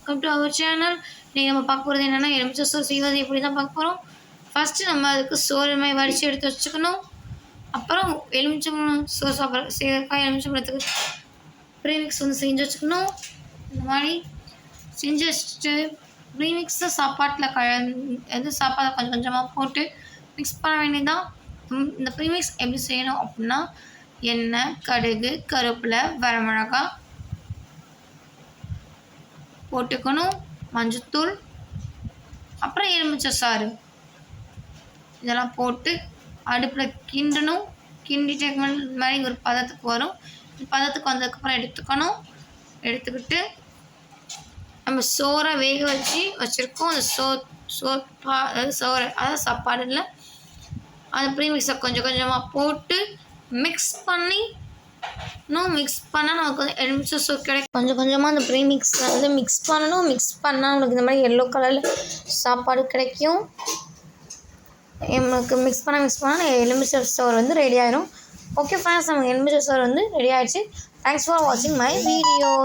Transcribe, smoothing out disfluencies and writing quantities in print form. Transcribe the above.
Welcome to our channel. இன்றைக்கி நம்ம பார்க்க போகிறது என்னென்னா எலுமிச்சை சோறு செய்வது எப்படி தான் பார்க்க போகிறோம். ஃபஸ்ட்டு நம்ம அதுக்கு சோறுமை வடித்து எடுத்து வச்சுக்கணும். அப்புறம் எலுமிச்சம்பழம் சோறு செய்யறதுக்காக எலுமிச்சம்பழத்துக்கு ப்ரீமிக்ஸ் வந்து செஞ்சு வச்சுக்கணும். இந்த மாதிரி செஞ்சு வச்சுட்டு ப்ரீமிக்ஸை சாப்பாட்டில் சாப்பாடை கொஞ்சம் கொஞ்சமாக போட்டு மிக்ஸ் பண்ண வேண்டியதுதான். இந்த ப்ரீமிக்ஸ் எப்படி செய்யணும் அப்படின்னா, எண்ணெய், கடுகு, கருவேப்பிலை, வரமிளகாய் போட்டுக்கணும், மஞ்சத்தூள், அப்புறம் எலுமிச்சை சாறு இதெல்லாம் போட்டு அடுப்பில் கிண்டணும். கிண்டிட்டு இந்த மாதிரி ஒரு பதத்துக்கு வரும். பதத்துக்கு வந்ததுக்கப்புறம் எடுத்துக்கிட்டு நம்ம சோறை வேக வச்சுருக்கோம். அந்த அதாவது சாப்பாடில் அந்த ப்ரீமிக்ஸை கொஞ்சம் கொஞ்சமாக போட்டு மிக்ஸ் பண்ணால் நமக்கு வந்து எலுமிச்சை சோறு கிடைக்கும். கொஞ்சம் கொஞ்சமாக அந்த ப்ரீமிக்ஸை வந்து மிக்ஸ் பண்ணால் நம்மளுக்கு இந்த மாதிரி எல்லோ கலரில் சாப்பாடு கிடைக்கும். நமக்கு மிக்ஸ் பண்ணால் எலுமிச்சை சோறு வந்து ரெடி ஆயிடும். ஓகே ஃப்ரெண்ட்ஸ், நமக்கு எலுமிச்சை சோறு வந்து ரெடி ஆகிடுச்சு. தேங்க்ஸ் ஃபார் வாட்சிங் மை வீடியோ.